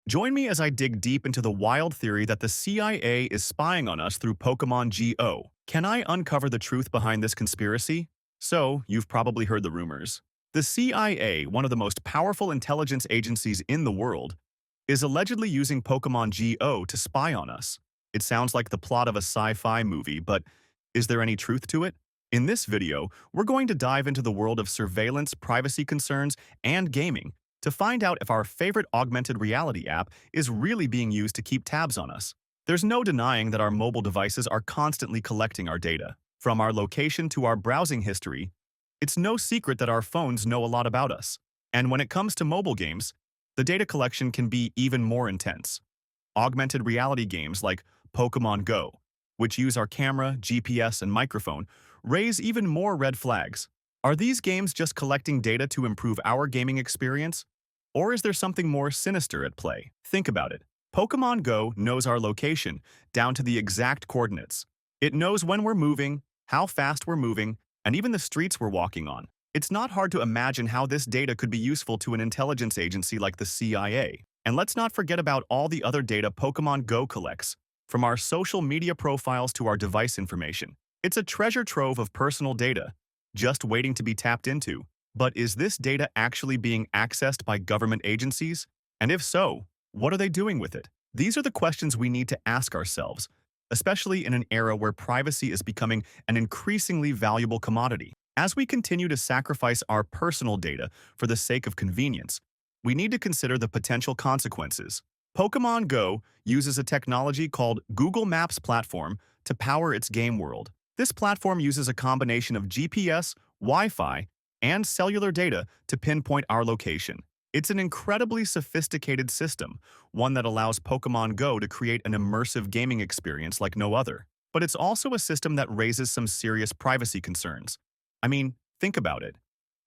Join me as I dig deep into the wild theory that the CIA is spying on us through Pokémon GO. Can I uncover the truth behind this conspiracy? So, you've probably heard the rumors. The CIA, one of the most powerful intelligence agencies in the world, is allegedly using Pokémon GO to spy on us. It sounds like the plot of a sci-fi movie, but is there any truth to it? In this video, we're going to dive into the world of surveillance, privacy concerns, and gaming to find out if our favorite augmented reality app is really being used to keep tabs on us. There's no denying that our mobile devices are constantly collecting our data. From our location to our browsing history, it's no secret that our phones know a lot about us. And when it comes to mobile games, the data collection can be even more intense. Augmented reality games like Pokémon GO, which use our camera, GPS, and microphone, raise even more red flags. Are these games just collecting data to improve our gaming experience? Or is there something more sinister at play? Think about it. Pokémon GO knows our location, down to the exact coordinates. It knows when we're moving, how fast we're moving, and even the streets we're walking on. It's not hard to imagine how this data could be useful to an intelligence agency like the CIA. And let's not forget about all the other data Pokémon GO collects, from our social media profiles to our device information. It's a treasure trove of personal data, just waiting to be tapped into. But is this data actually being accessed by government agencies? And if so, what are they doing with it? These are the questions we need to ask ourselves, especially in an era where privacy is becoming an increasingly valuable commodity. As we continue to sacrifice our personal data for the sake of convenience, we need to consider the potential consequences. Pokémon GO uses a technology called Google Maps platform to power its game world. This platform uses a combination of GPS, Wi-Fi, and cellular data to pinpoint our location. It's an incredibly sophisticated system, one that allows Pokémon GO to create an immersive gaming experience like no other. But it's also a system that raises some serious privacy concerns. I mean, think about it.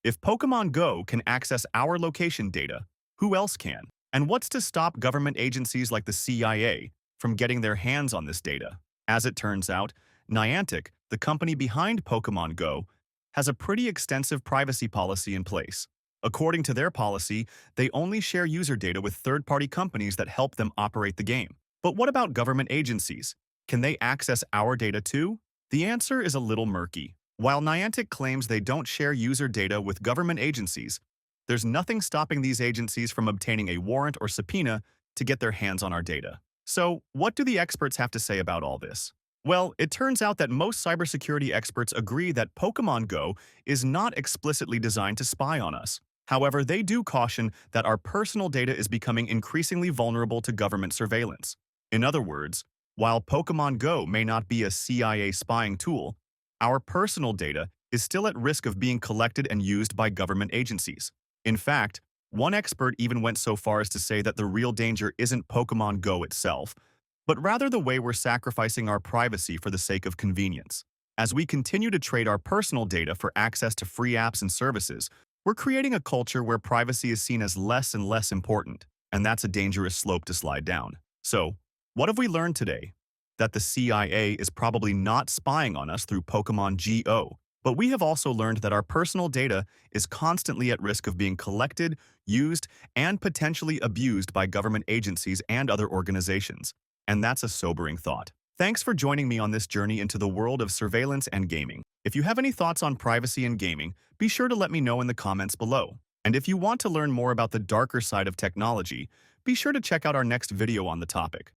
If Pokémon GO can access our location data, who else can? And what's to stop government agencies like the CIA from getting their hands on this data? As it turns out, Niantic, the company behind Pokémon GO, has a pretty extensive privacy policy in place. According to their policy, they only share user data with third-party companies that help them operate the game. But what about government agencies? Can they access our data too? The answer is a little murky. While Niantic claims they don't share user data with government agencies, there's nothing stopping these agencies from obtaining a warrant or subpoena to get their hands on our data. So, what do the experts have to say about all this? Well, it turns out that most cybersecurity experts agree that Pokémon GO is not explicitly designed to spy on us. However, they do caution that our personal data is becoming increasingly vulnerable to government surveillance. In other words, while Pokémon GO may not be a CIA spying tool, our personal data is still at risk of being collected and used by government agencies. In fact, one expert even went so far as to say that the real danger isn't Pokémon GO itself, but rather the way we're sacrificing our privacy for the sake of convenience. As we continue to trade our personal data for access to free apps and services, we're creating a culture where privacy is seen as less and less important, and that's a dangerous slope to slide down. So, what have we learned today? That the CIA is probably not spying on us through Pokémon GO, but we have also learned that our personal data is constantly at risk of being collected, used, and potentially abused by government agencies and other organizations. And that's a sobering thought. Thanks for joining me on this journey into the world of surveillance and gaming. If you have any thoughts on privacy and gaming, be sure to let me know in the comments below. And if you want to learn more about the darker side of technology, be sure to check out our next video on the topic.